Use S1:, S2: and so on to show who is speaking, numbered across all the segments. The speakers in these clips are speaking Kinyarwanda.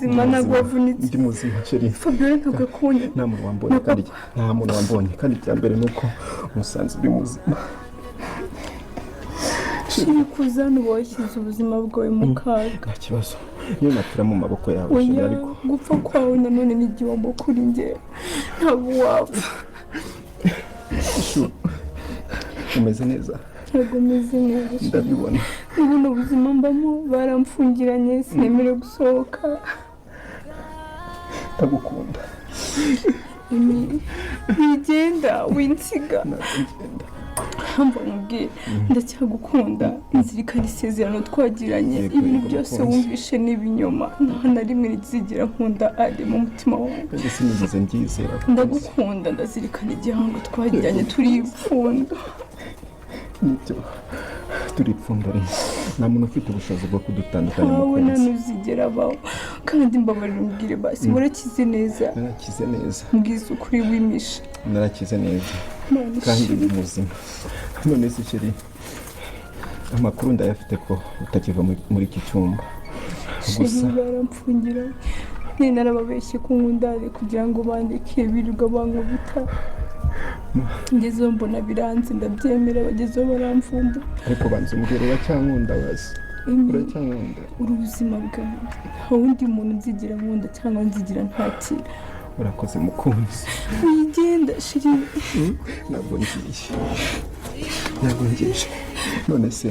S1: muzima ntabwo wavunitse
S2: ndi muzima sheri
S1: Fabiola ntabwo akubonye
S2: nta muntu wambonye kandi nta muntu wambonye kandi cyambere nuko musanze uri muzima
S1: shiri kuzana washyize ubuzima bwawe mu kaga
S2: nta kibazo niyo natira mu maboko yawe sheri ariko
S1: gupfa kwawe nanone ni igihombo kuri njye ntabwo wapfa
S2: umeze neza
S1: ntabwo meze neza
S2: ndabibona
S1: ubu ubuzima mbamo baramfungiranye sinemerewe gusohoka
S2: ndagukunda
S1: wigenda winsiga
S2: ndagenda
S1: hamba mubwiye ndacyagukunda nzirikana isezerano twagiranye ibintu byose wumvishe n'ibinyoma nta na rimwe rizigira nkunda ari mu mutima wawe
S2: kandi sinigeze mbyizera
S1: ndagukunda ndazirikana igihango twagiranye turi ipfundo
S2: nibyo turi ipfundo nta muntu ufite ubushobozi bwo kudutandukanya
S1: wowe
S2: mukunzi
S1: ntuzigera baho kandi mbabarira umbwire basi warakize neza
S2: narakize neza
S1: mbwiza ukuri wimisha
S2: narakize neza kandi ndi muzima none se sheri amakuru ndayafite ko utakiva muri iki cyumba
S1: gusa baramfungira narababeshye ko nkundare kugira ngo bandike birirwa bankubita ngezeho mbona biranze ndabyemera bagezeho baramvumba
S2: ariko banza umbwira uracyankunda basi uracyankunda
S1: uri ubuzima bwawe nta wundi muntu nzigira nkunda cyangwa nzigira ntakira
S2: urakoze mukunzi
S1: wigenda shiri
S2: ntabwo ngiye none se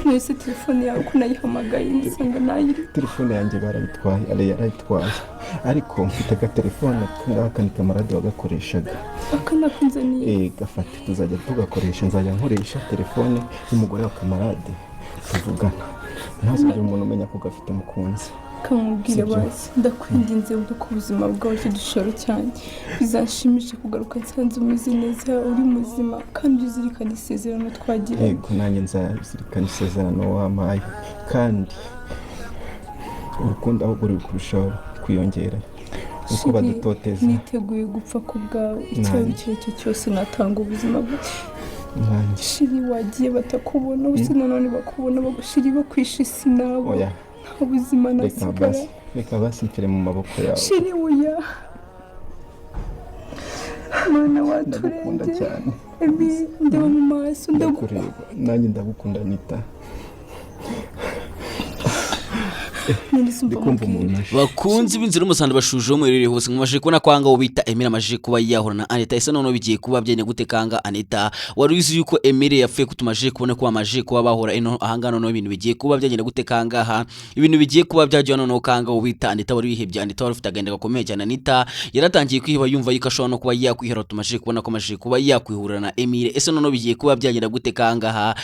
S1: mwese telefone yawe ko nayihamagaye nsanga nayiri
S2: telefone yanjye barayitwaye yarayitwaye ariko mfite agatelefone ngakanika amaradiyo wagakoreshaga
S1: akanakunzaniye
S2: gafate tuzajya tugakoresha nzajya nkoresha telefone y'umugore wa kamarade tuvugana ntazigire umuntu umenya ko gafite mukunzi
S1: kamubwire basi ndakwinginze ubu ko ubuzima bwawe dushoro cyane bizanshimisha kugaruka nsanze umeze neza uri muzima kandi uzirikana isezerano twagiranye
S2: yego nanjye nzazirikana isezerano wampaye kandi urukundo aho ruri kurushaho kwiyongera uko badutoteza
S1: niteguye gupfa ku bwawe icyo cyose natanga ubuzima
S2: nanjye
S1: shiri wagiye batakubona ubusa nanone bakubona bagushiri bakwishe isi nabo nta buzima nasigara
S2: reka basi mpfire mu maboko yawe
S1: shiri uya mwana
S2: ndagukunda
S1: waturenge
S2: cyane
S1: ndeba mu maso
S2: ndakureba nanjye ndagukunda nita
S3: bakunzi b'inzira umusanzu bashuje umurire hose mwamaje kubona kwanga ubita Emile amaje kuba yahura na Anita ese none bigiye kuba byene gute kanga Anita wari uzi yuko Emile yapfuye kutumaje kubona ko amaje kuba bahura ino ahangano no ibintu bigiye kuba byagenda gute kanga ha ibintu bigiye kuba byajya none kanga ubita Anita wari wihebye Anita wari ufite agenda gakomeye cyane Anita yaratangiye kwihiba yumva yikashobora no kuba yakwihera tumaje kubona ko amaje kuba yakwihura na Emile ese none bigiye kuba byagenda gute kanga ha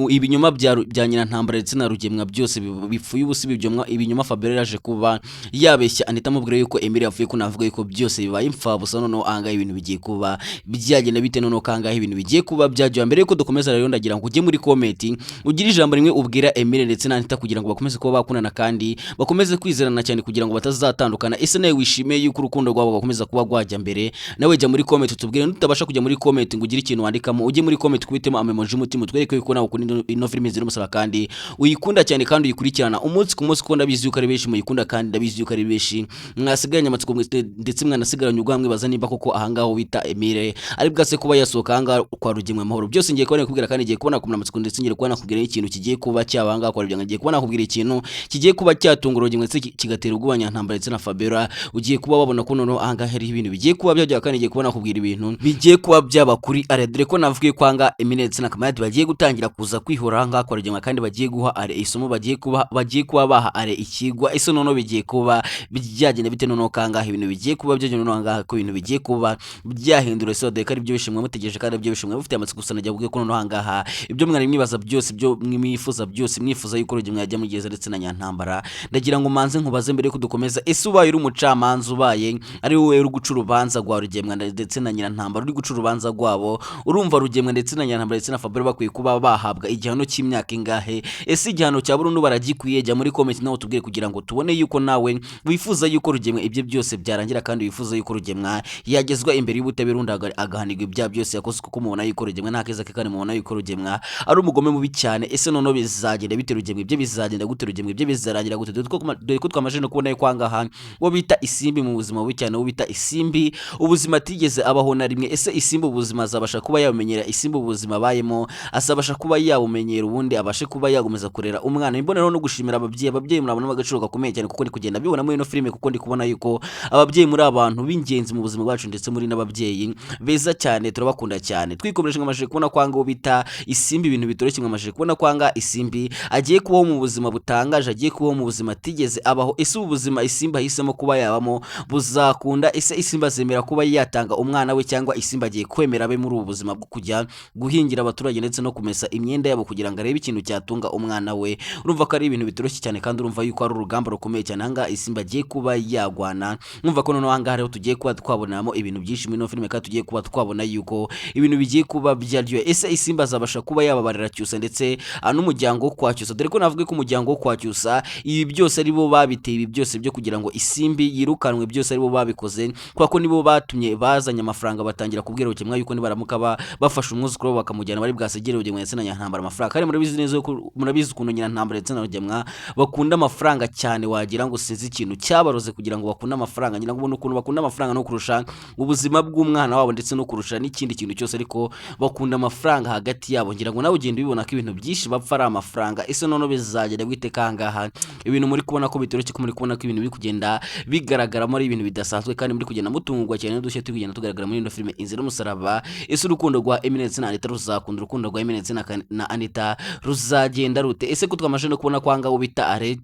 S3: ibinyoma bya nyina ntambara ndetse na rugemwa byose bifuye ubusibi ibinyoma Fabiola yaje kuba yabeshya Anita mubwira yuko Emile yavuye ko navuga yuko byose bibaye imfabusa none anga ibintu bigiye kuba byagenda bite none kanga ibintu bigiye kuba byajya mbere yuko dukomeza rero ndagira ngo ujye muri comment ugire ijambo rimwe ubwira Emile ndetse na Anita kugira ngo bakomeze kuba bakunana kandi bakomeze kwizerana cyane kugira ngo batazatandukana ese nawe wishimiye yuko urukundo rwabo bakomeza kuba gwajya mbere nawe jya muri comment tubwire nutabasha kujya muri comment ngo ugire ikintu wandikamo ujye muri comment kubitemo amemoji umutima twereke yuko nawe ukunda ino filime ziri musaba kandi uyikunda cyane kandi uyikurikirana umunsi ku munsi ko ndabizi yuko ari benshi muyikunda kandi ndabizi yuko ari benshi mwasigaranye amatsiko ndetse mwanasigaranye ubwamwe baza nimba koko ahangaho bita Emile ari bwase kuba yasohoka ahangaho kwa Rugemwe Amahoro byose ngiye kubona kubwira kandi ngiye kubona kumuna amatsiko ndetse ngiye kubona kubwira ikintu kigiye kuba cyabanga kwa Rugemwe ngiye kubona kubwira ikintu kigiye kuba cyatungura Rugemwe ndetse kigatera ubwanya ntambara ndetse na Fabiola ugiye kuba babona ko none ahangaho hari ibintu bigiye kuba byajya kandi ngiye kubona kubwira ibintu bigiye kuba byaba kuri Aredre ko navuye kwanga Emile ndetse na Kamarade bagiye gutangira kuza kwihora ahangaho kwa Rugemwe kandi bagiye guha are isomo bagiye kuba baha are ikigwa ese none bigiye kuba byagenda bite none kanga ibintu bigiye kuba byagenda none anga ko ibintu bigiye kuba byahindura so de kari byo bishimwe mutegereje kandi byo bishimwe bufite amatsiko gusa najya bwiye ko none ahangaha ibyo mwari mwibaza byose byo mwifuza byose mwifuza yuko Rugemwe yajya mugeza ndetse na Nyantambara ndagira ngo manze nkubaze mbere ko dukomeza ese ubaye uri umucamanza ubaye ari wowe uri guca urubanza rwa Rugemwe ndetse na Nyantambara uri guca urubanza rwabo urumva Rugemwe ndetse na Nyantambara ndetse na Fabiola bakwiye kuba bahabwa igihano cy'imyaka ingahe ese igihano cya burundu baragikwiye jya muri comment ubutumwa utubwire kugira ngo tubone yuko nawe wifuza yuko Rugemwa ibyo byose byarangira kandi wifuza yuko Rugemwa yagezwa imbere y'ubutabera undi agahanirwa ibyaha byose yakoze, kuko mubona yuko Rugemwa nta keza ke kandi mubona yuko Rugemwa ari umugome mubi cyane. Ese noneho bizagenda bite Rugemwa ibyo bizagenda gute, Rugemwa ibyo bizarangira gute? Dore ko twamaje no kubona yuko ahangaha wo bita isimbi mu buzima bubi cyane, wo bita isimbi ubuzima atigeze abaho na rimwe. Ese isimbi ubuzima azabasha kuba yamenyera isimbi ubuzima abayemo, azabasha kuba yabumenyera ubundi abashe kuba yagomeza kurera umwana. Imbonero no gushimira ababyeyi murabona agaciro gakomeye cyane, kuko ndi kugenda bibona muri ino filime, kuko ndi kubona yuko ababyeyi muri abantu b'ingenzi mu buzima bwacu, ndetse muri n'ababyeyi beza cyane, turabakunda cyane. Twikomereje ngamashije kubona kwanga wo bita isimbi ibintu bitoroshye, ngamashije kubona kwanga isimbi agiye kubaho mu buzima butangaje, agiye kubaho mu buzima atigeze abaho. Ese ubuzima isimbi ahisemo kuba yabamo buzakunda? Ese isimbi azemera kuba yatanga umwana we, cyangwa isimbi agiye kwemera abe muri ubu buzima bwo kujya guhingira abaturage ndetse no kumesa imyenda yabo kugira ngo arebe ikintu cyatunga umwana we? Urumva ko ari ibintu bitoroshye cyane, kandi urumva yuko ari urugamba rukomeye cyane ahangaha isimbi agiye kuba yagwana. Urumva ko noneho ahangaha rero tugiye kuba twabonamo ibintu byinshi muri ino filime, kandi tugiye kuba twabona yuko ibintu bigiye kuba byaryoye. Ese isimbi azabasha kuba yababarira Cyusa ndetse n'umuryango wo kwa Cyusa? Dore ko navuga ko umuryango wo kwa Cyusa ibi byose ari bo babiteye, ibi byose byo kugira ngo isimbi yirukanwe byose ari bo babikoze, kuko nibo batumye bazanye amafaranga batangira kubwira Rugemwa yuko nibaramuka bafashe umwuzukuru bakamujyana bari bwasegere Rugemwa ndetse na Nyirantambara amafaranga. Kandi murabizi neza yuko murabizi ukuntu Nyirantambara ndetse na Rugemwa bakunda amafaranga cyane, wagira ngo sinzi ikintu cyabaroze kugira ngo bakunde amafaranga. Ngira ngo ubone ukuntu bakunda amafaranga no kurusha ubuzima bw'umwana wabo ndetse no kurusha n'ikindi kintu cyose, ariko bakunda amafaranga hagati yabo. Ngira ngo nawe ugenda ubibona ko ibintu byinshi bapfa ari amafaranga. Ese noneho bizagenda bwite kangaha ibintu muri kubona ko bitoroshye, ko muri kubona ko ibintu biri kugenda bigaragaramo ari ibintu bidasanzwe, kandi muri kugenda mutungwa cyane n'udushya turi kugenda tugaragara muri ino filime Inzira y'Umusaraba. Ese urukundo rwa Eminence na Anita ruzakunda? Urukundo rwa Eminence na Anita ruzagenda rute? Ese ko twamaje no kubona kwanga ubita are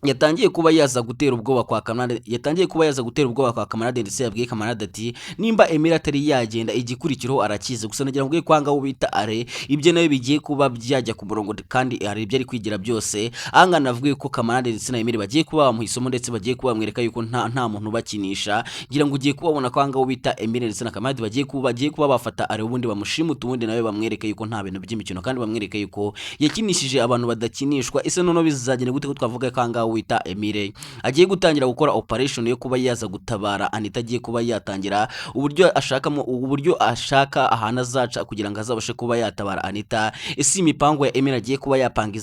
S3: yatangiye kuba yaza gutera ubwoba kwa Kamarade, ndetse yabwiye Kamarade ati nimba Emira atari yagenda igikurikiraho arakize. Gusa nagira ngo kwanga wo bita are ibyo nayo bigiye kuba byajya ku murongo, kandi hari ibyo ari kwigira byose. Anga navuga ko Kamarade ndetse na Emira bagiye kuba mu isomo, ndetse bagiye kuba bamwereka yuko nta muntu bakinisha. Ngira ngo ugiye kubabona kwanga wo bita Emira ndetse na Kamarade bagiye kuba bafata are ubundi bamushimuta, ubundi nawe bamwereka yuko nta bintu by'imikino, kandi bamwereka yuko yakinishije abantu badakinishwa. Ese noneho bizagenda gute ko twavuga kwanga wita Emire agiye gutangira gukora operation yo kuba yaza gutabara Anita, agiye kuba yatangira uburyo ashaka ahantu azaca kugira ngo azabashe kuba yatabara Anita? Ese imipango ya Emire agiye kuba yapanga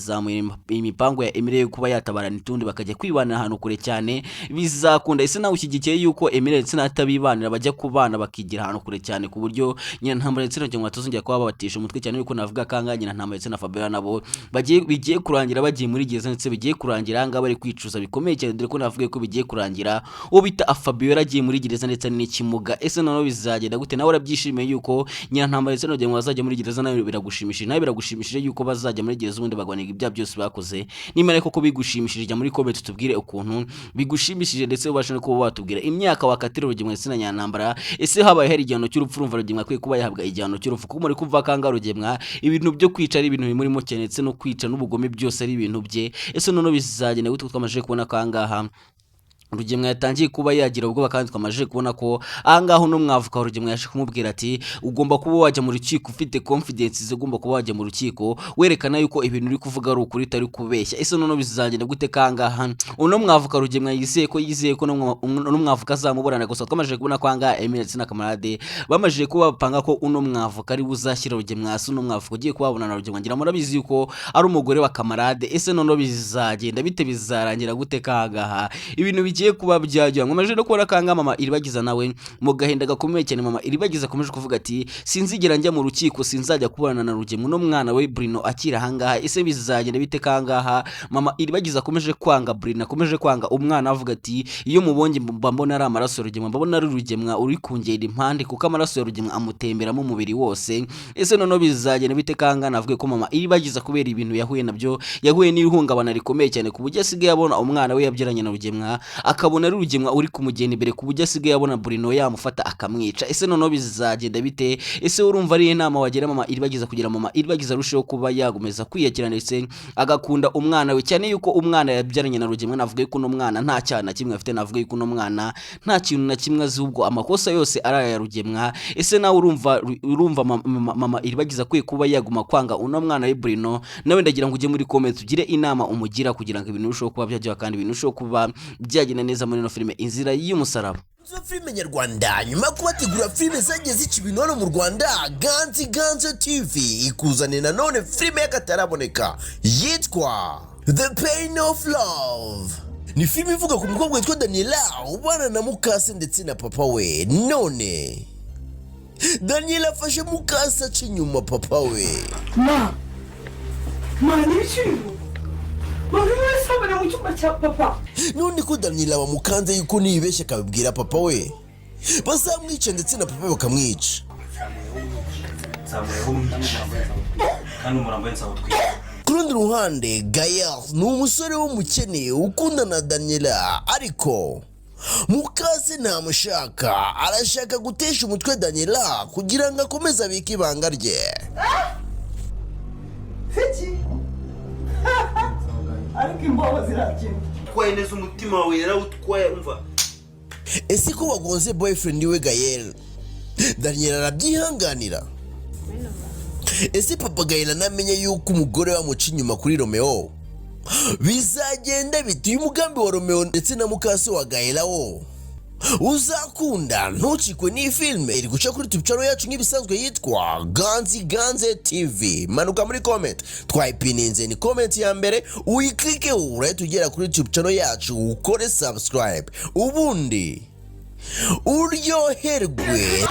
S3: imipango ya Emire yo kuba yatabara Anita undi bakajya kwibanira ahantu kure cyane bizakunda? Ese nawe ushyigikiye yuko Emire ndetse n'atabibanira bajya kubana bakigira ahantu kure cyane, ku buryo Nyirantambara ndetse na Rugemwa batazongera kuba babatisha umutwe cyane, yuko navuga kanga Nyirantambara ndetse na Fabiola nabo bigiye kurangira bagiye muri gereza, ndetse bigiye kurangira ahangaha bari kwicuza bikomeye cyane. Dore ko navuga ko bigiye kurangira uwo bita Fabiola agiye muri gereza ndetse n'ikimuga. Ese noneho bizagenda gute? Nawe urabyishimiye yuko Nyirantambara ndetse na Rugemwa bazajya muri gereza? Nawe biragushimishije yuko bazajya muri gereza ubundi bagwanira ibyaha byose bakoze? Nimara koko bigushimishije jya muri comment tubwire ukuntu bigushimishije, ndetse ubashe no kuba watubwira imyaka wakatira Rugemwa ndetse na Nyirantambara. Ese habaye hari igihano cy'urupfu? Urumva Rugemwa akwiye kuba yahabwa igihano cy'urupfu, kuko muri kumva kanga Rugemwa ibintu byo kwica ari ibintu bimurimo cyane, ndetse no kwica n'ubugome byose ari ibintu bye. Ese noneho bizagenda gute? Twamaje kubona kangaha Rugemwa yatangiye kuba yagira ubwoba, kandi twamaje kubona ko ahangaha uno mwavuka Rugemwa yaje kumubwira ati ugomba kuba wajya mu rukiko ufite confidence, ugomba kuba wajya mu rukiko werekana yuko ibintu uri kuvuga ari ukuri utari kubeshya. Ese noneho bizagenda gute kangaha uno mwavuka Rugemwa yizeye ko uno mwavuka azamuburana? Gusa twamaje kubona ko ahangaha Emile ndetse na Kamarade bamaje kuba bapanga ko uno mwavuka ari buzashyira Rugemwa hasi. Uno mwavuka ugiye kubabona na Rugemwa, ngira murabizi yuko ari umugore wa Kamarade. Ese noneho bizagenda bite? Bizarangira gute kangaha ibintu bigiye kuba byajya? Ngomeje no kubona kanga mama Iribagiza nawe mu gahinda gakomeye cyane. Mama Iribagiza akomeje kuvuga ati sinzigera njya mu rukiko, sinzajya kubana na Rugemwa no mwana we Bruno akira hangaha. Ese bizagenda bite kangaha? Mama Iribagiza akomeje kwanga Bruno, akomeje kwanga umwana, avuga ati iyo mubonye mbona ari amaraso ya Rugemwa, mbona ari Rugemwa uri kungera impande, kuko amaraso ya Rugemwa amutemberamo umubiri wose. Ese noneho bizagenda bite kanga? Navuga ko mama Iribagiza kubera ibintu yahuye nabyo, yahuye n'ihungabana rikomeye cyane, ku buryo asigaye abona umwana we yabyaranye na Rugemwa akabona ari urugemwa uri kumugenda imbere ku buryo asigaye abona Bruno yamufata akamwica. Ese noneho bizagenda bite? Ese urumva ari inama wagira mama Iribagiza kugira mama Iribagiza arusheho kuba yagomeza kwiyakira ndetse agakunda umwana we, cyane yuko umwana yabyaranye na rugemwa. Navuga yuko uno mwana nta cyana kimwe afite, navuga yuko uno mwana nta kintu na kimwe azi, ubwo amakosa yose ari aya rugemwa. Ese nawe urumva mama Iribagiza kwiye kuba yaguma kwanga uno mwana we Bruno? Nawe ndagira ngo ujye muri comment ugire inama umugira kugira ngo ibintu birusheho kuba byajya kandi ibintu birusheho kuba byagenda neza muri no filime Inzira y'Umusaraba.
S4: Zo filime nyarwanda nyuma kubategura filime zagiye zica ibintu hano mu Rwanda, Ganze TV ikuzane nanone filime y'akataraboneka yitwa The Pain of Love. Ni filime ivuga ku mukobwa witwa Daniela ubana na mukase ndetse na papa we. None Daniela afashe mukase aca inyuma papa we.
S1: Nibishyimbo bari basabana mu cyumba cya papa.
S4: None ko Daniela bamukanze yuko nibeshye akabibwira papa we bazamwica ndetse na papa bakamwica. Ku rundi ruhande Gael ni umusore w'umukene ukunda na Daniela, ariko mukase ntamushaka, arashaka gutesha umutwe Daniela kugira ngo akomeze abike ibanga rye.
S5: ariko imboho zirakina
S6: twaye neza umutima wawe yarawutwaye umva.
S4: Ese ko wagonze boyfriend we Gael, Daniela arabyihanganira? Ese papa Gael anamenye yuko umugore wamuca inyuma kuri Romeo bizagenda bite? Uyu mugambi wa Romeo ndetse na mukase wa Gael wo uzakunda? Ntucikwe n'iyi filime iri guca kuri YouTube channel yacu nk'ibisanzwe yitwa Ganze TV. Manuka muri comment twayipininze ni comment ya mbere uyiklike urahita ugera kuri YouTube channel yacu ukore subscribe ubundi uryoherwe.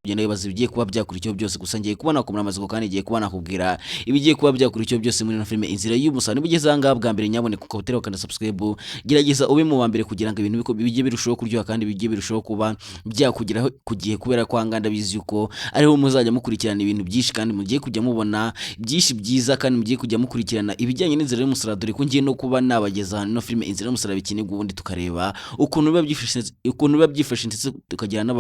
S3: Ugenda wibaza ibigiye kuba byakurikiyeho byose, gusa ngiye kubona ku muramatsiko kandi ngiye kuba nakubwira ibigiye kuba byakurikiyeho byose muri no filime Inzira y'Umusaraba. Niba ugeze ahangaha bwa mbere nyaboneka ukabutera ukanda subscribe, gerageza ube mu bambere kugira ngo ibintu bijye birushaho kuryoha kandi bijye birushaho kuba byakugeraho ku gihe, kubera ko ahangaha ndabizi yuko ariho muzajya mukurikirana ibintu byinshi kandi mugiye kujya mubona byinshi byiza kandi mugiye kujya mukurikirana ibijyanye n'Inzira y'Umusaraba, dore ko ngiye no kuba nabageza no filime Inzira y'Umusaraba ikinigwa ubundi tukareba ukuntu biba byifashe ndetse tukagira na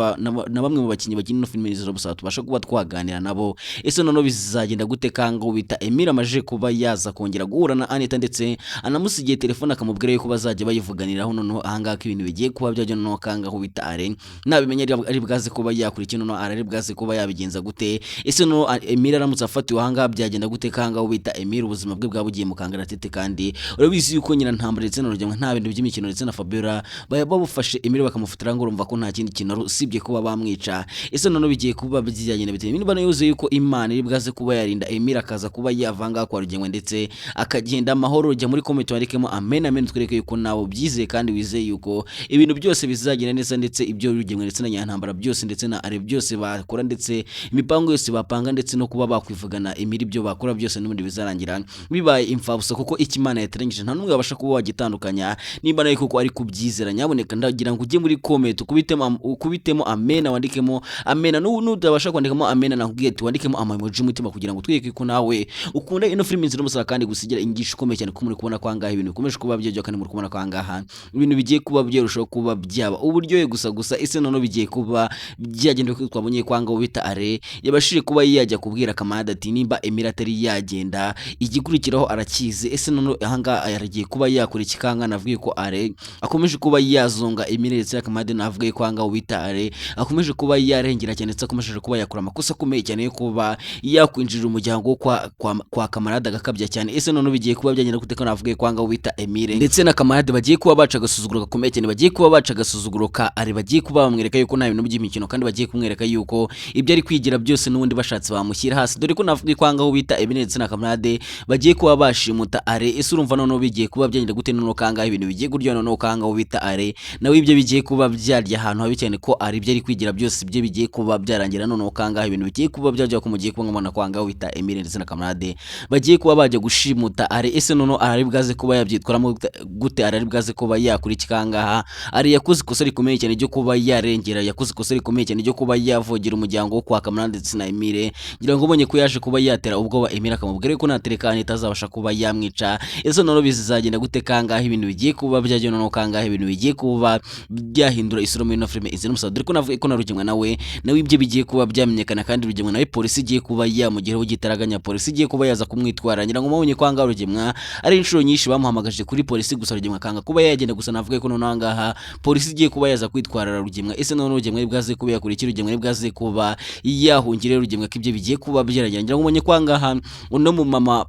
S3: bamwe mu bakinnyi bakina filime Inzira y'Umusaraba tubasha kuba twaganira nabo. Ese noneho bizagenda gute kanga ubita Emile amaje kuba yaza kongera guhura na Anita ndetse anamusigiye telefone akamubwira yuko bazajya bayivuganiraho? Noneho ahangaha ko ibintu bigiye kuba byajya noneho kanga ubita Are nabimenya ari bwaze kuba yakurikira, noneho ari bwaze kuba yabigenza gute? Ese noneho Emile aramutse afatiwe ahangaha byagenda gute kanga ubita Emile ubuzima bwe bwabugiye mu kangaratete? kandi urabizi yuko nyina ntambara ndetse n'urugendo nta bintu by'imikino ndetse na Fabiola babufashe Emile bakamufatira ngo urumva ko nta kindi kintu usibye kuba bamwica. Ese noneho bigiye kuba byijyanye biteye niba yuzuye yuko Imana iri bwaze kuba yarinda Emile akaza kuba yavanga kwa rugemwe ndetse akagenda amahoro. Jya muri comment warikemo amen twereke yuko nawe byizeye kandi wizeye yuko ibintu byose bizagenda neza, ndetse ibyo rugemwe ndetse na Nyantambara byose ndetse na Are byose bakora ndetse imipango yose bapanga ndetse no kuba bakwivugana Emile ibyo bakora byose n'ubundi bizarangira bibaye imfabusa, kuko Imana yateranyije nta numwe yabasha kuba wagitandukanya. Niba nayo kuko ari kubyizera nyaboneka ndagira ngo ujye muri comment ukubitemo amen wandikemo amen, nudabasha kwandikamo amen nakubwiye ati wandikemo emoji umutima kugira ngo tweke ko nawe ukunda ino filime Inzira y'Umusaraba kandi gusigira ingisho ikomeye cyane ko muri kubona kwa ngaha ibintu bikomeje kuba byajya kandi muri kubona kwa ngaha ibintu bigiye kuba byerushaho kuba byaba uburyohe gusa. Ese noneho bigiye kuba byagenda ko twabonye kwa ngaho bita Are yabashije kuba yajya kubwira Kamada ati nimba Emile atari yagenda igikurikiraho arakize. Ese noneho ahangaha yaragiye kuba yakora ikikanga, navuye ko Are akomeje kuba yazonga Emile ndetse Kamada navuye ko ngaho bita Are akomeje kuba yarengera cyane ndetse akomeje kuba yakora amakosa akomeye cyane yo kuba yakwinjira umuryango kwa Kamarade agakabya cyane. Ese noneho bigiye kuba byagenda guteka navuye kwanga ubita Emile ndetse na Kamarade bagiye kuba baca agasuzuguro gakomeye cyane, bagiye kuba baca agasuzuguro ka Are, bagiye kuba bamwereka yuko nta bintu by'imikino kandi bagiye kumwereka yuko ibyo ari kwigira byose n'ubundi bashatse bamushyira hasi, dore ko navuye kwanga ubita Emile ndetse na Kamarade bagiye kuba bashimuta Are. Ese urumva noneho bigiye kuba byagenda gute noneho kanga ibintu bigiye guryo kwanga ubita Are nawe ibyo bigiye kuba byarya ahantu habi cyane ko Are ibyo ari kwigira byose ibyo bigiye kuba kuba byarangira noneho kangahe ibintu bigiye kuba byajya ko mugiye kuba nk'abana kwanga wita Emile ndetse na kamarade bagiye kuba bajya gushimuta ari ese noneho arari bwaze kuba yabyitwaramo gute, arari bwaze kuba yakuri kikangaha ari yakoze ikosa rikomeye cyane ryo kuba yarengera, yakoze ikosa rikomeye cyane ryo kuba yavogera umuryango wo kwa kamarade ndetse na Emile ngira ngo ubonye ko yaje kuba yatera ubwoba Emile akamubwira ko naterekanye itazabasha kuba yamwica. Ese noneho bizagenda gute kangahe ibintu bigiye kuba byajya noneho kangahe ibintu bigiye kuba byahindura isura muri no filme izi n'umusaza dore ko navuga ko na Rugemwe nawe ibyo bigiye kuba byamenyekana kandi Rugemwe nawe polisi igiye kuba yamugeraho gitaraganya, polisi igiye kuba yaza kumwitwara ngira ngo mubonye kwanga Rugemwe ari inshuro nyinshi bamuhamagaje kuri polisi gusa Rugemwe kanga kuba yagenda gusa navuga ko noneho ngaha polisi igiye kuba yaza kwitwara Rugemwe. Ese noneho Rugemwe bwaze kuba yakurikira Rugemwe bwaze kuba yahungire Rugemwe ko ibyo bigiye kuba byaragira ngira ngo mubonye kwanga uno mu mama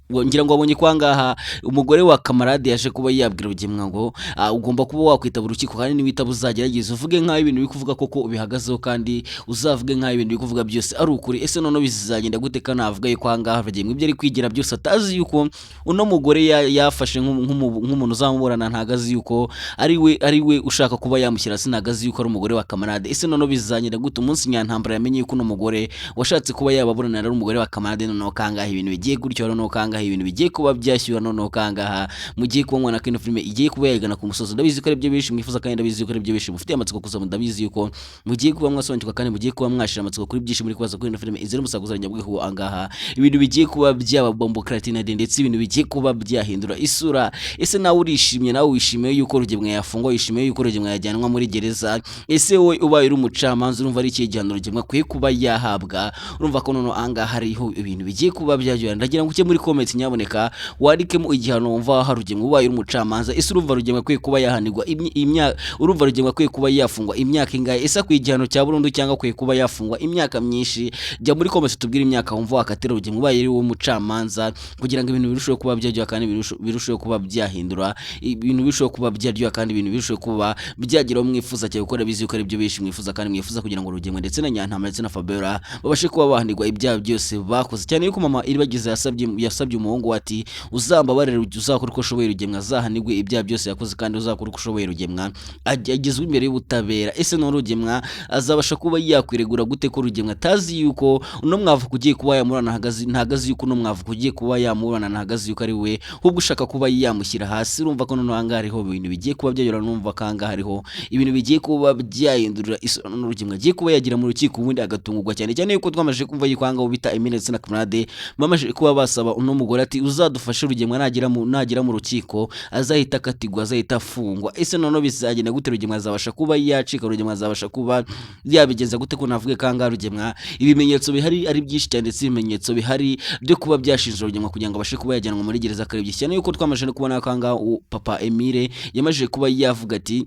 S3: ngira ngo abonye kwangaha umugore wa kamarade yaje kuba yabwira Rugemwe ngo ugomba kuba wakwitaba urukiko kandi niwita buzagerageza uvuge nk'aho ibintu bikuvuga koko ubihagazeho kandi uzavuge nk'aho ibintu bikuvuga byose ari ukuri. Ese noneho bizagenda gute kana avuga yuko kwangaha Rugemwe ibyo ari kwigira byose atazi yuko uno mugore yafashe nk'umuntu uzamuburana ntagazi yuko ari we ushaka kuba yamushyira sinagazi yuko ari umugore wa kamarade. Ese noneho bizagenda gute umunsi Nyantambara yamenye yuko uno mugore washatse kuba yababurana ari umugore wa kamarade noneho kangaha ibintu bigiye gutyo noneho kangaha ibintu bigiye kuba byashyura noneho kangaha mugiye kubona na kino filme igiye kuba yagana ku musozo. Ndabizi ko ari byo bishi mwifuza kandi ndabizi ko ari byo bishi mufite amatsiko kuza ndabizi yuko mugiye kuba mwasobanukirwa kandi mugiye kuba mwashira amatsiko kuri byinshi muri kubaza kuri ino filme izira musaguzanya bwiho angaha ibintu bigiye kuba byaba bombo Kratina ndetse ibintu bigiye kuba byahindura isura. Ese nawe urishimye nawe wishimiye yuko Rugemwe yafungwa, wishimiye yuko Rugemwe yajyanwa muri gereza. Ese wowe ubaye uri umucamanza urumva ari ikihe gihano Rugemwe akwiye kuba yahabwa? Urumva ko noneho angaha hariho ibintu bigiye kuba byajyana ndagira ngo uke muri comment nyaboneka warikemo igihano wumva ha Rugemwe ubaye uri umucamanza. Ese urumva Rugemwe akwiye kuba yahanirwa imyaka, urumva Rugemwe akwiye kuba yafungwa imyaka ingahe? Ese akwiye igihano cya burundu cyangwa akwiye kuba yafungwa imyaka myinshi? Jya muri comment tubwire imyaka wumva wakatira Rugemwe ubaye uri umucamanza kugira ngo ibintu birusheho kuba byajya kandi birusheho kuba byahindura, ibintu birusheho kuba byaryoha kandi ibintu birusheho kuba byagira mwifuza cyane gukora bizi ko ari byo bishi mwifuza kandi mwifuza kugira ngo Rugemwe ndetse na Nyantambara ndetse na Fabiola babashe kuba bahanirwa ibyaha byose bakoze. Cyane yuko mama iribagize yasabye umuhungu ati uzambabarire uzakora uko ushoboye Rugemwe azahanirwe ibyaha byose yakoze kandi uzakora uko ushoboye Rugemwe agezwe imbere y'ubutabera. Ese none Rugemwe azabasha kuba yakwiregura gute ko Rugemwe atazi yuko uno mwavu kugiye kuba yamurana ntagazi yuko uno mwavu kugiye kuba yamurana ntagazi yuko ari we ahubwo ushaka kuba yamushyira hasi. Urumva ko none anga hariho ibintu bigiye kuba byayora, numva kanga hariho ibintu bigiye kuba byahindurira isura none Rugemwe agiye kuba yagira mu rukiko ubundi agatungurwa cyane cyane yuko twamaje kumva yikwanga ubita Emile ndetse na kamarade bamaje kuba basaba uno mugore ati uzadufashe Rugemwe nagira mu rukiko azahita akatigwa azahita afungwa. Ese noneho bizagenda gute Rugemwe azabasha kuba yacika, Rugemwe azabasha kuba yabigenza gute ko navuge kanga Rugemwe ibimenyetso bihari ari byinshi cyane ndetse ibimenyetso bihari byo kuba byashinja Rugemwe kugira ngo abashe kuba yajyanwa muri gereza akarebye cyane yuko twamaje no kubona kanga papa Emile yamaje kuba yavuga ati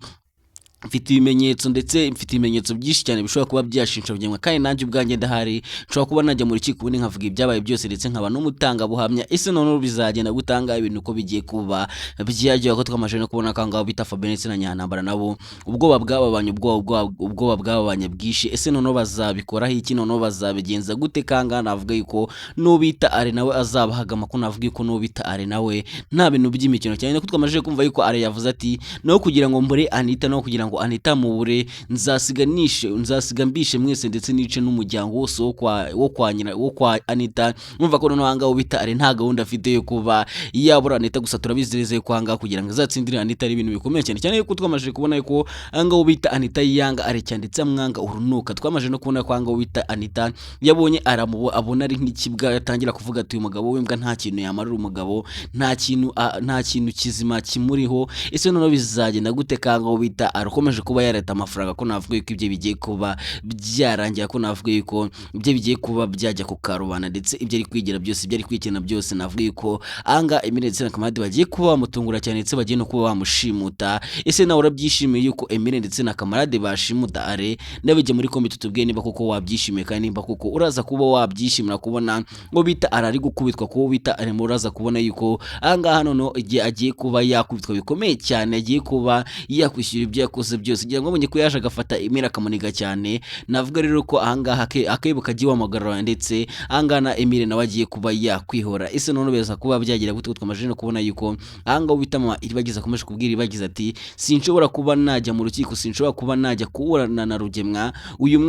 S3: mfite ibimenyetso ndetse mfite ibimenyetso byinshi cyane bishobora kuba byashinja Rugemwe kandi nanjye ubwanjye ndahari nshobora kuba najya mu rukiko ubundi nkavuga ibyabaye byose ndetse nkaba n'umutanga buhamya. Ese none bizagenda gutanga ibintu uko bigiye kuba byajya ko twamaje no kubona kanga bita Fabien ndetse na Nyantambara nabo ubwoba bw'ababanye bwishi. Ese none bazabikoraho iki? None bazabigenza gute? Kanga navuga yuko nubita ari nawe azabahagama ko navuga yuko nubita ari nawe nta bintu by'imikino cyane ko twamaje kumva yuko ari yavuze ati no kugira ngo mbure Anita no kugira ngo Anita mubure nzasiga mbishe mwese ndetse nice n'umuryango wose wo kwa Anita. Numva ko noneho anga ubita ari nta gahunda afite yo kuba yabura Anita gusa turabizereze ko anga kugira ngo azatsindire Anita ari ibintu bikomeye cyane cyane yuko twamaje kubona yuko anga ubita Anita yanga ari cyanditse amwanga urunuka. Twamaje no kubona ko anga ubita Anita yabonye abona ari nk'ikibwa yatangira kuvuga ati uyu mugabo w'imbwa nta kintu yamarira umugabo, nta kintu kizima kimuriho. Ese noneho bizagenda gute kanga ubita akomeje kuba yareta amafaranga ko navuga yuko ibyo bigiye kuba byarangira, ko navuga yuko ibyo bigiye kuba byajya ku karubana ndetse ibyo ari kwigira byose ibyo ari kwikena byose navuga yuko anga Emile ndetse na kamarade bagiye kuba bamutungura cyane ndetse bagiye no kuba bamushimuta. Ese nawe urabyishimiye yuko Emile ndetse na kamarade bashimuta are nabijye muri komite tubwiye niba koko wabyishimiye kandi nimba koko uraza kuba wabyishimira kubona ngo bita arari gukubitwa ko bita ari mu uraza kubona yuko anga hano no igiye agiye kuba yakubitwa bikomeye cyane, agiye kuba yakwishyura ibyo yakoze yakoze byose ngira ngo abonye ko yaje agafata Emile akamuniga cyane navuga rero ko ahangaha akebo kagiye wamagarura ndetse ahangaha na Emile nawe agiye kuba yakwihora ese none beza kuba byagira gute twamaje no kubona yuko ahangaha ubita mama Iribagiza akomeje kubwira Iribagiza ati sinshobora kuba najya mu rukiko sinshobora kuba najya kuburana na Rugemwa uyu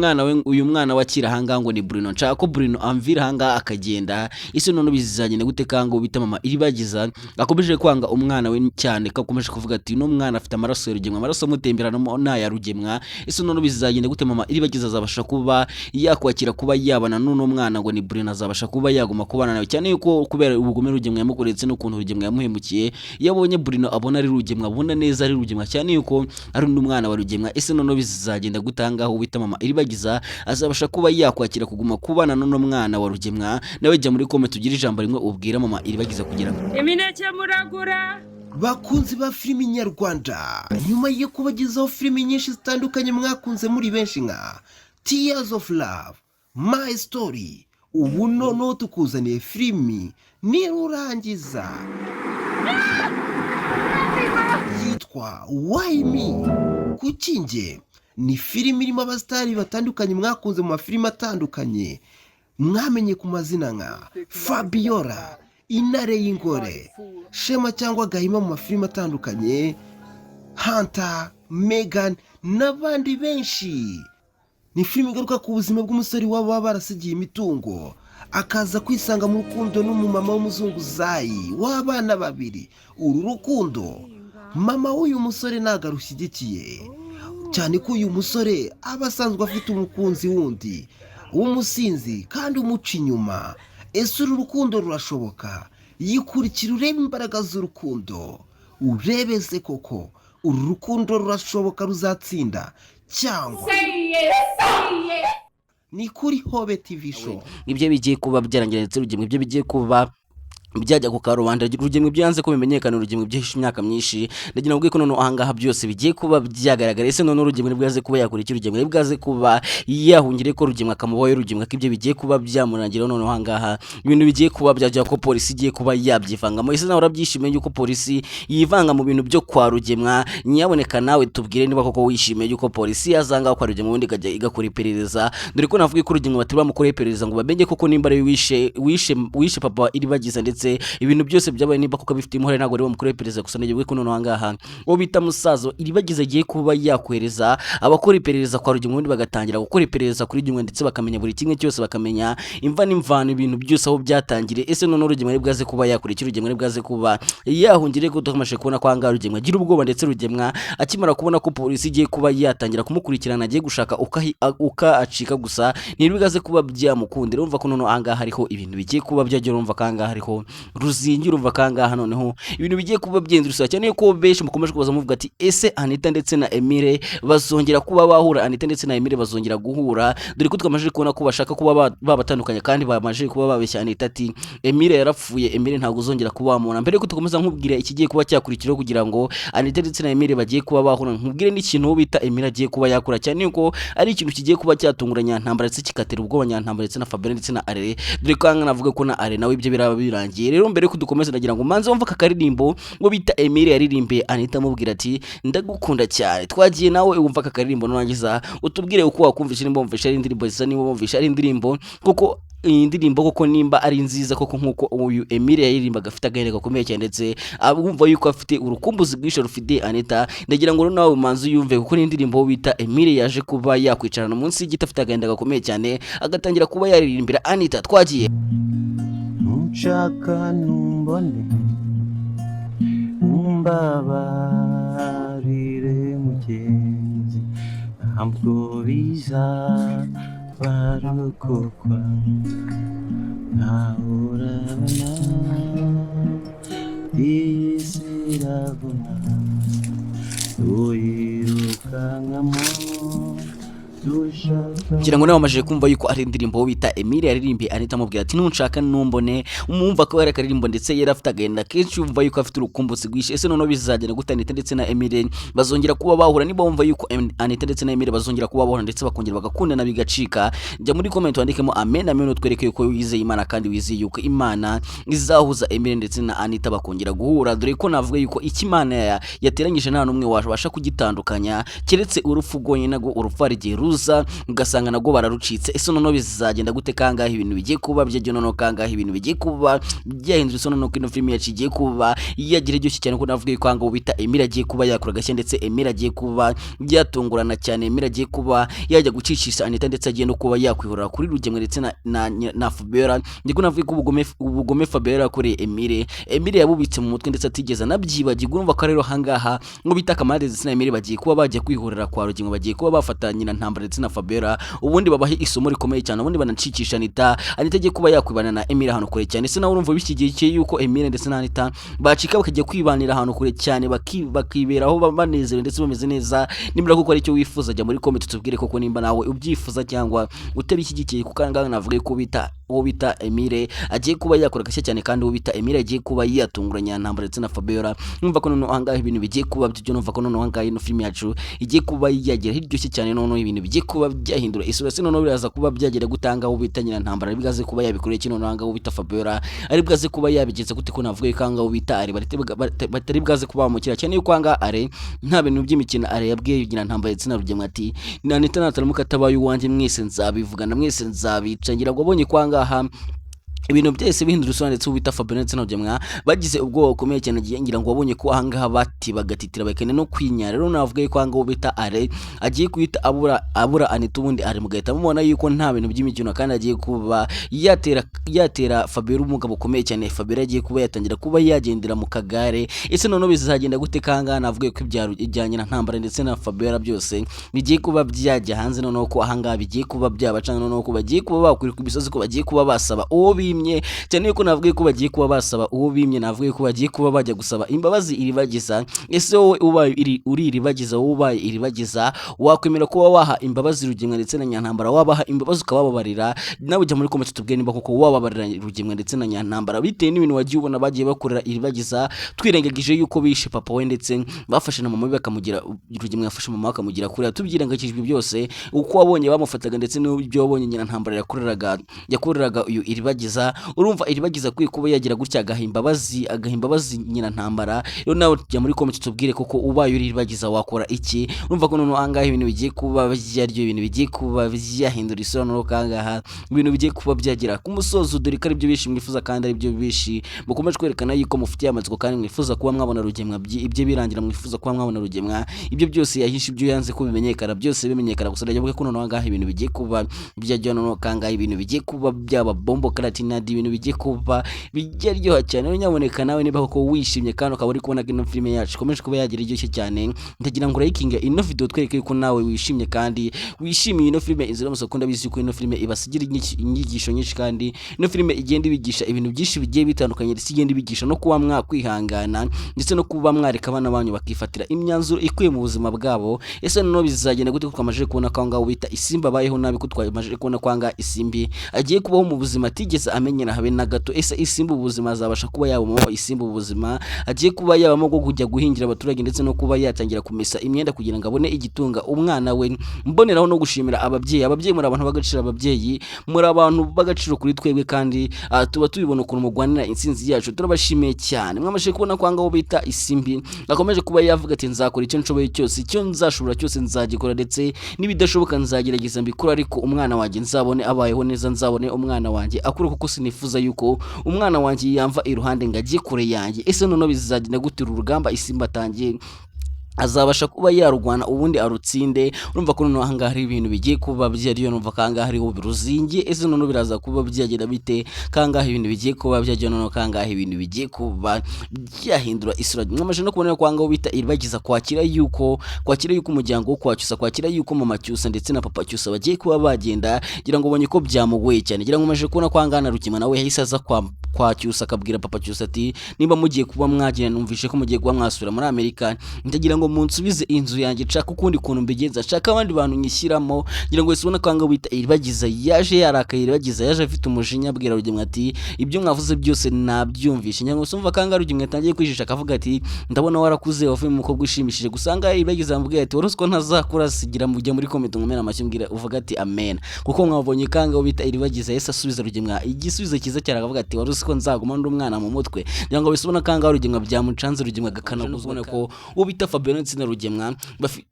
S3: mwana wakira ahangaha ngo ni Bruno nshaka ko Bruno amvira ahangaha akagenda ese none bizagenda gute kanga ubita mama Iribagiza akomeje kwanga umwana we cyane kakomeje kuvuga ati no mwana afite amaraso ya Rugemwa amaraso amutemberana na ya Rugemwa ese none bizagenda gute mama Iribagiza azabasha kuba yakwakira kuba yabana n'uno mwana ngo ni Bruno azabasha kuba yaguma kubana nawe cyane yuko kubera ubugome Rugemwa yamukoretse no kuntu Rugemwa yamuhemukiye yabonye Bruno abona ari Rugemwa abona neza ari Rugemwa cyane yuko ari n'umwana wa Rugemwa ese none bizagenda gutangaho ubita mama Iribagiza azabasha kuba yakwakira kuguma kubana n'uno mwana wa Rugemwa nawe jya muri comment tugira ijambo rimwe ubwira mama Iribagiza kugira ngo
S7: imineke muragura
S4: bakunzi ba filimi nyarwanda nyuma yo kubagezaho filimi nyinshi zitandukanye mwakunze muri benshi nka Tears of Love, My Story ubu noneho tukuzaniye filimi nirurangiza yitwa Why Me Kuki Njye ni filimi irimo abasitari batandukanye mwakunze mu mafilimi atandukanye mwamenye ku mazina nka Fabiola Intare y'Ingore Shema cyangwa Gahima mu mafilimi atandukanye Hunter Megan n'abandi benshi ni filimi igaruka ku buzima bw'umusore waba barasigiye imitungo akaza kwisanga mu rukundo n'umumama w'umuzunguzayi w'abana babiri uru rukundo mama w'uyu musore ntago arushyigikiye cyane ko uyu musore aba asanzwe afite umukunzi wundi w'umusinzi kandi umuca inyuma ese uru rukundo rurashoboka yikurikira urebe imbaraga z'urukundo urebeze koko uru rukundo rurashoboka ruzatsinda cyangwa ni kuri Hobe TV show
S3: ibyo bigiye kuba byarangira ndetse Rugemwa ibyo bigiye kuba byajya ku karubanda Rugemwa byanze ko bimenyekana Rugemwa byihishe imyaka myinshi ndagira ngo ko none ahangaha byose bigiye kuba byagaragara ese none Rugemwa bwaze kuba yakurikira Rugemwa bwaze kuba yahungire ko Rugemwa kamubaye Rugemwa kibyo bigiye kuba byamurangira none ahangaha ibintu bigiye kuba byajya ko polisi igiye kuba yabyivangamo ese nawe urabyishimiye yuko polisi yivanga mu bintu byo kwa Rugemwa nyaboneka nawe tubwire niba koko wishimiye yuko polisi yazanga kwa Rugemwa ubundi ikajya igakora iperereza dore ko navuga ko Rugemwa batiri bamukora iperereza ngo bamenye koko nimba ari wishe papa Iribagiza ndetse ibintu byose byabaye niba kuko bifite impuhwe ntago ari bamukore iperereza gusa nagiye ko none ahangaha uwo bita musazo Iribagiza agiye kuba yakwereza abakora iperereza kwa Rugemwa ubundi bagatangira gukora iperereza kuri Rugemwa ndetse bakamenya buri kimwe cyose bakamenya imva n'imvano ibintu byose aho byatangire ese none Rugemwa bwaze kuba yakurikira Rugemwa bwaze kuba yahungire ko tukamashe kubona kwa ahangaha Rugemwa agira ubwoba ndetse Rugemwa akimara kubona ko polisi igiye kuba yatangira kumukurikirana agiye gushaka uka acika gusa ntibigaze kuba byamukundira urumva ko none ahangaha hariho ibintu bigiye kuba byagira urumva kanga hariho ruzingira urumva kangaha noneho ibintu bigiye kuba byendurisa cyane ko benshi mukomeje kubaza muvuga ati ese Anita ndetse na Emile bazongera kuba bahura Anita ndetse na Emile bazongera guhura dore ko twamaje kubona ko bashaka kuba babatandukanya kandi bamaje kuba babeshya Anita ati Emile yarapfuye Emile ntago uzongera kuba wamubona mbere ko tukomeza nkubwira ikigiye kuba cyakurikiraho kugira ngo Anita ndetse na Emile bagiye kuba bahura nkubwire n'ikintu bita Emile agiye kuba yakura cyane ko ari ikintu kigiye kuba cyatunguranya ntambara ndetse kikatera ubwoba ntambara ndetse na Fabien ndetse na Arere dore ko navuga ko na Arere nawe ibyo biraba birangiye rero mbere ko dukomeza ndagira ngo manze wumva kakaririmbo ngo bita Emile yaririmbe Anita amubwira ati ndagukunda cyane twagiye nawe wumva kakaririmbo nangiza utubwire uko wakumvisha nimba wumvisha ari indirimbo zisa niba wumvisha ari indirimbo kuko iyi ndirimbo koko nimba ari nziza koko nkuko uyu Emile yaririmbaga afite agahinda gakomeye cyane ndetse abumva yuko afite urukumbuzi rwisho rufite Anita ndagira ngo nawe manze yumve kuko ni indirimbo bita Emile yaje kuba yakwicarana munsi y'igiti afite agahinda gakomeye cyane agatangira kuba yaririmbira Anita twagiye
S8: nshaka numbone umbabarire mugenzi ntabwo biza barokokwa nawe urabona isi irabona uyirukankamo
S3: kugira ngo nawe wamajije kumva yuko ari indirimbo bita Emile yaririmbiye Anita amubwira ati nunshaka numbone, umwumva ko yari akaririmbo ndetse yari afite agahinda kenshi, yumva yuko afite urukumbuzi rwinshi. Ese noneho bizagenda gute Anita ndetse na Emile bazongera kuba bahura? Niba wumva yuko Anita ndetse na Emile bazongera kuba bahura ndetse bakongera bagakundana bigacika, njya muri comment wandikemo amen amen, utwereke yuko wizeye Imana kandi wizeye yuko Imana izahuza Emile ndetse na Anita bakongera guhura, dore ko navuga yuko iki Imana yateranyije nta numwe wabasha kugitandukanya keretse urupfu rwonyine, nago urupfu ari gihe ruza ugasanga nago bararucitse. Ese noneho bizagenda gute kangahe ibintu bigiye kuba byagiye, noneho kangahe ibintu bigiye kuba byahindura? Ese noneho kino film yaciye kuba yagira iryo cyane ko navuga yuko ngo bita Emile agiye kuba yakora gashya, ndetse Emile agiye kuba byatungurana cyane, Emile agiye kuba yajya gucicisha Anita ndetse agiye no kuba yakwihorera kuri Rugemwe ndetse na Fabiola. Ndiko navuga ko ubugome Fabiola yakoreye Emile yabubitse mu mutwe ndetse atigeze nabyibagirwa. Urumva ko rero hangaha ngo bita Kamande ndetse na Emile bagiye kuba bajya kwihorera kwa Rugemwe, bagiye kuba bafatanya na Ntambara ndetse na Fabiola, ubundi babahe isomo rikomeye cyane, ubundi banacikisha Anita agiye kuba yakwibana na Emile ahantu kure cyane. Ese nawe urumva bishyigikiye yuko Emile ndetse na Anita bacika bakajya kwibanira ahantu kure cyane, bakiberaho banezerewe ndetse bameze neza? Nimba kuko ari cyo wifuza, jya muri comment tubwire koko nimba nawe ubyifuza cyangwa utabishyigikiye, kuko nganga navuga ko uwo bita Emile agiye kuba yakora gashya cyane, kandi uwo bita Emile agiye kuba yatunguranya Ntambara ndetse na Fabiola. Numva ko noneho ahangaha ibintu bigiye kuba byo, numva ko noneho ahangaha ino film yacu igiye kuba yagira hiryoshye cyane, noneho ibintu bigiye kuba byahindura isura. Se noneho biraza kuba byagira gutanga uwo bita nyina Ntambara bigaze kuba yabikoreye kino, noneho ahangaha uwo bita Fabiola ari bwaze kuba yabigenza gute? Ko navuga ko ahangaha uwo bita ari batari bwaze kuba bamukira cyane, yuko ahangaha ari nta bintu by'imikino ari yabwiye nyina Ntambara ndetse na Rugemwe ati Anita nataramuka atabaye uwanjye mwese nzabivugana, mwese nzabica. Ngira ngo abonye ko ahangaha ibintu byose bihindura isura, ndetse ubita Fabiola ndetse na Rugemwe bagize ubwoba bukomeye cyane. Ngira ngo wabonye ko ahangaha bati bagatitira bakene no kwinyara. Rero navuga ko ahangaha ubita are agiye kwita abura Anita, ubundi ari mugahita mubona yuko nta bintu by'imikino, kandi agiye kuba yatera Fabiola umugabo ukomeye cyane. Fabiola agiye kuba yatangira kuba yagendera mu kagare. Ese noneho bizagenda gute kangaha? Navuga ko ibyanye na Ntambara ndetse na Fabiola byose bigiye kuba byajya hanze, noneho ko ahangaha bigiye kuba byabacanga, noneho ko bagiye kuba bakwira ku bisozi, ko bagiye kuba basaba uwo cyane yuko navuga ko bagiye kuba basaba uwo bimye, navuga ko bagiye kuba bajya gusaba imbabazi iribagiza. Ese wowe ubaye uri iribagiza, wowe ubaye iribagiza, wakwemera kuba waha imbabazi Rugemwe ndetse na Nyantambara? Wabaha imbabazi ukababarira? Nawe jya muri comment tubwire nimba koko wababarira Rugemwe ndetse na Nyantambara bitewe n'ibintu wagiye ubona bagiye bakorera iribagiza, twirengagije yuko bishe papa we ndetse bafashe na mama we bakamugira, Rugemwe yafashe mama bakamugira kure, tubyirengagijwe byose uko wabonye bamufataga ndetse n'ibyo wabonye Nyantambara yakoreraga uyu iribagiza. Urumva iribagiza kwiye kuba yagira gutya agahimbabazi nyina Ntambara. Rero nawe jya muri comment tubwire koko ubaye uri iribagiza wakora iki? Urumva ko noneho ahangaha ibintu bigiye kuba byaryo, ibintu bigiye kuba byahindura isura, noneho kangaha ibintu bigiye kuba byagira ku musozo, dore ko ari byo bishi mwifuza kandi ari byo bishi mukomeje kwerekana yuko mufitiye amatsiko, kandi mwifuza kuba mwabona Rugemwe ibyo birangira, mwifuza kuba mwabona Rugemwe ibyo byose yahishe, ibyo yanze ko bimenyekana byose bimenyekana. Gusa ndavuga ko noneho ahangaha ibintu bigiye kuba byajya, noneho kangaha ibintu bigiye kuba byaba bombo karatina, ibintu bigiye kuba bijyaryoha cyane. Rero nyaboneka nawe niba koko wishimye kandi ukaba uri kubona ino film yacu ikomeje kuba yagira iryoshye cyane, ndagira ngo likinge ino video twereke yuko nawe wishimye kandi wishimiye ino film. Inzira musakunda bizi yuko ino film ibasigira inyigisho nyinshi, kandi ino film igenda ibigisha ibintu byinshi bigiye bitandukanye, ndetse igenda ibigisha no kuba mwakwihangana ndetse no kuba mwareka abana banyu bakifatira imyanzuro ikwiye mu buzima bwabo. Ese noneho bizagenda gute? Twamaje kubona ko ngaho bita Isimba bayeho nabi, ko twamaje kubona ko ngaho Isimbi agiye kubaho mu buzima atigeze amenyera habe na gato. Ese Isimba ubuzima azabasha kuba yabamo? Isimba ubuzima agiye kuba yabamo bwo kujya guhingira abaturage ndetse no kuba yatangira kumesa imyenda kugira ngo abone igitunga umwana we. Mboneraho no gushimira ababyeyi muri abantu bagaciro, ababyeyi muri abantu bagaciro kuri twebwe, kandi tuba tubibona ukuntu mugwanira insinzi yacu, turabashimiye cyane. Mwamaje kubona ko ngaho bita Isimbi akomeje kuba yavuga ati nzakora icyo nshoboye cyose, icyo nzashobora cyose nzagikora, ndetse n'ibidashoboka nzagerageza mbikora, ariko umwana wanjye nzabone abayeho neza, nzabone umwana wanjye akure, kuko sinifuza yuko umwana wanjye yamva iruhande ngo ajye kure yanjye. Ese noneho bizagenda gutira urugamba Isimba atangiye azabasha kuba yarugwana ubundi arutsinde? Urumva ko noneho ahangaha hari ibintu bigiye kuba byariyo, numva kangaha hariho biruzingiye. Ese noneho biraza kuba byagenda bite? Kangaha ibintu bigiye kuba byajya, noneho kangaha ibintu bigiye kuba byahindura isura. Mwamaje no kubona ko kangaho bita iribagiza kwakira yuko umuryango wo kwacyusa, kwakira yuko mama cyusa ndetse na papa cyusa bagiye kuba bagenda, gira ngo ubonye ko byamugoye cyane. Gira ngo mwamaje kubona ko kangaha na Rugemwe nawe yahise aza kwa cyusa akabwira papa cyusa ati nimba mugiye kuba mwagenda, numvishe ko mugiye kuba mwasura muri Amerika, ndagira ngo munsubize inzu yanjye nshaka ukundi kuntu mbigenza nshaka abandi bantu nyishyiramo ngira ngo isubona kwanga wita iribagiza yaje yarakaye iribagiza yaje afite umujinya abwira Rugemwe ati ibyo mwavuze byose nabyumvishe ngira ngo sumva kanga Rugemwe atangiye kwijisha akavuga ati ndabona warakuze wavuye mu mukobwa ushimishije gusanga iribagiza amubwira ati waruzko ntazakura sigira mujya muri comment ngumena amashyi mbwira uvuga ati amen kuko mwabonye kanga wita iribagiza Yesu asubiza Rugemwe igisubizo cyiza cyane akavuga ati waruzko nzaguma ndi umwana mu mutwe ngira ngo bisubona kanga Rugemwe byamucanze Rugemwe agakana kuzubona ko ubita Fabien Nsina Rugemwe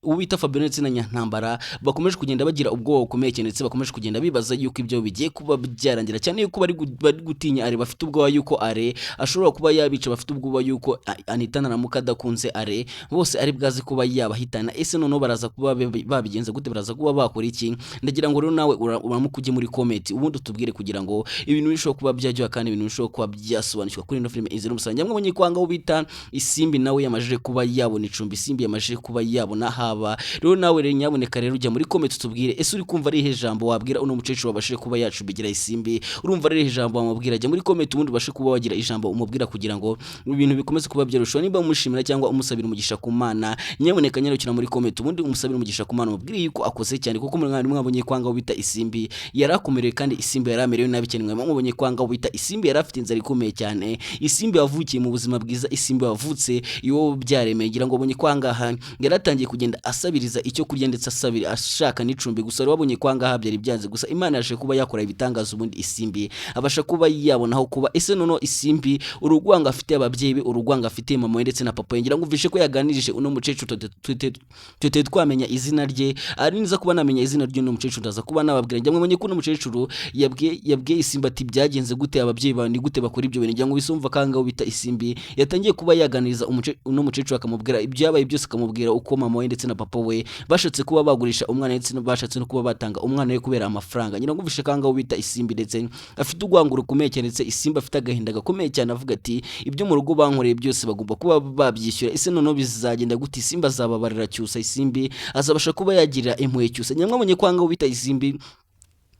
S3: ubita Fabien Nsina Nyantambara bakomeje kugenda bagira ubwoba bukomeye cyane ndetse bakomeje kugenda bibaza yuko ibyo bigiye kuba byarangira cyane yuko bari gutinya are bafite ubwoba yuko are ashobora kuba yabica bafite ubwoba yuko Anita na Mukadakunze are bose ari bwazi kuba yabahitana ese noneho baraza kuba babigenza gute baraza kuba bakora iki ndagira ngo rero nawe uramukujye muri comment ubundi utubwire kugira ngo ibintu bishobora kuba byajya kandi ibintu bishobora kuba byasobanukirwa kuri ino filime Izira Umusaranya mwabonye kwanga ubita Isimbi nawe yamajije kuba yabona icumbi Isimbi yamajije kuba yabona haba rero nawe rero nyaboneka rero ujya muri comment tubwire ese uri kumva ari ijambo wabwira uno mucecuru wabashije kuba yacubigira Isimbi urumva ari ijambo wamubwira ajya muri comment ubundi ubashe kuba wagira ijambo umubwira kugira ngo ibintu bikomeze kuba byarushaho niba umushimira cyangwa umusabira umugisha ku Mana nyaboneka nyarukira muri comment ubundi umusabira umugisha ku Mana umubwire yuko akoze cyane kuko mwabonye kwanga ubita Isimbi yarakomerewe kandi Isimbi yaramerewe nabi cyane mwabonye kwanga ubita Isimbi yarafite inzara ikomeye cyane Isimbi yavukiye mu buzima bwiza Isimbi wavutse iwo byaremeye ngira ngo abonye kwanga aha yaratangiye kugenda asabiriza icyo kurya ndetse asabira ashaka n'icumbi gusa wabonye kwanga aha byari byanze gusa Imana yaje kuba yakora ibitangaza ubundi Isimbi abasha kuba yabonaho kuba ese nono Isimbi urugwanga afite ababyeyi be urugwanga afite mama we ndetse na papa ngira ngo mvishe ko yaganirije uno mucecuru tute twamenya izina rye ari niza kuba namenya izina ry'uno mucecuru ndaza kuba nababwira ngira ngo menye ko uno mucecuru yabwiye Isimbi ati byagenze gute ababyeyi bawe ni gute bakora ibyo bintu ngira ngo bisumva kanga ubita Isimbi yatangiye kuba yaganiriza uno mucecuru akamubwira ibyabaye byose akamubwira uko mama we ndetse na papa we bashatse kuba bagurisha umwana ndetse bashatse no kuba batanga umwana we kubera amafaranga ngira ngo mvishe kanga ubita Isimbi ndetse afite ugwanguro kumeye cyane ndetse Isimbi afite agahinda gakomeye cyane avuga ati ibyo mu rugo bankoreye byose bagomba kuba babyishyura ese noneho bizagenda gute Isimbi azababarira cyusa Isimbi azabasha kuba yagira impuhwe cyusa nyamwabonye kwanga ubita Isimbi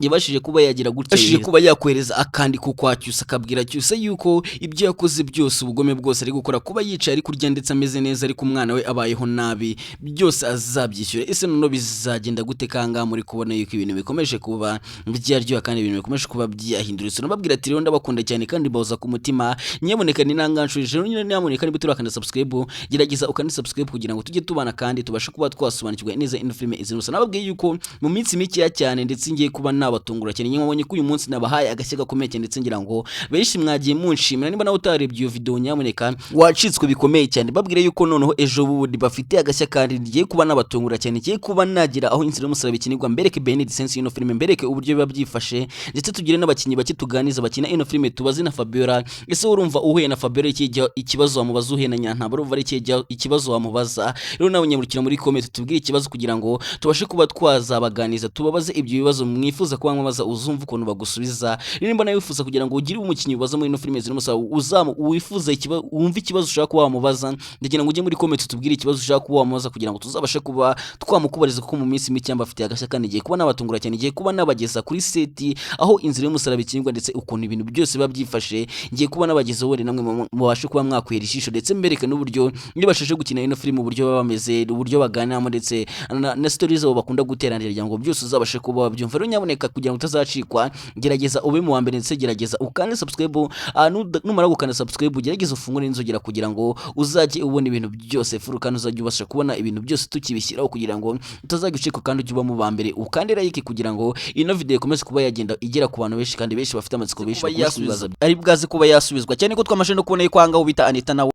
S3: yabashije kuba yagira gutya yashije kuba yakwereza akandi kukwacyusa akabwira cyusa yuko ibyo yakoze byose ubugome bwose ari gukora kuba yicaye ari kurya ndetse ameze neza ariko umwana we abayeho nabi byose azabyishyura ese noneho bizagenda gute kanga muri kubona yuko ibintu bikomeje kuba byaryoha kandi ibintu bikomeje kuba byahindurisa nababwira ati rero ndabakunda cyane kandi bahoza ku mutima nyaboneka ni nanganshurije rero nyine nyaboneka niba turakanda subscribe gerageza ukandi subscribe kugira ngo tujye tubana kandi tubashe kuba twasobanukirwa neza ino filime Izira Umusaranya nababwiye yuko mu minsi mike cyane ndetse ngiye kuba batungura cyane nyabonye ko uyu munsi nabahaye agashya gakomeye cyane ndetse ngira ngo benshi mwagiye munshimira niba nawe utarebye iyo video nyaboneka wacitswe bikomeye cyane babwire yuko noneho ejo bundi bafite agashya kandi ngiye kuba nabatungura cyane ngiye kuba nagira aho Inzira Y'Umusaraba ikinirwa mbereke Benedict Sense ino filime mbereke uburyo biba byifashe ndetse tugire n'abakinyi bake tuganiza bakina ino filime tubaze na Fabiola ese urumva uhuye na Fabiola ikibazo wamubaza uhuye na Nyantambara urumva ari ikibazo wamubaza rero nawe nyamurikira muri comment tubwire ikibazo kugira ngo tubashe kuba twazabaganiza tubabaze ibyo bibazo mwifuza kuba mwabaza uzumva ukuntu bagusubiza nimba nawe wifuza kugira ngo ugire umukinyi ubaza muri ino filime Izira Umusaranya wifuza wumva ikibazo ushaka kuba wamubaza ndagira ngo ujye muri comment tubwire ikibazo ushaka kuba wamubaza kugira ngo tuzabashe kuba twamukubariza kuko mu minsi mike bafite agashya kandi igiye kuba nabatungura cyane igiye kuba nabageza kuri seti aho Inzira Y'Umusaraba ikinirwa ndetse ukuntu ibintu byose biba byifashe ngiye kuba nabageza wore namwe mubashe kuba mwakwera ijisho ndetse mbereke n'uburyo nibashashe gukina ino filime uburyo baba bameze uburyo baganamo ndetse na stories zabo bakunda guteranira kugira ngo byose uzabashe kuba wabyumva rero nyaboneka kugira ngo utazacikwa gerageza ube mu wa mbere ndetse gerageza ukande subscribe numara gukanda subscribe gerageza ufungure inzogera kugira ngo uzajye ubona ibintu byose furuka uzajye ubasha kubona ibintu byose tukibishyiraho kugira ngo utazagicika kandi ujye uba mu ba mbere ukande like kugira ngo ino video ikomeze kuba yagenda igera ku bantu benshi kandi benshi bafite amatsiko benshi ari bwaze kuba yasubizwa cyane ko twamashe no kubona kwanga ubita Anita nawe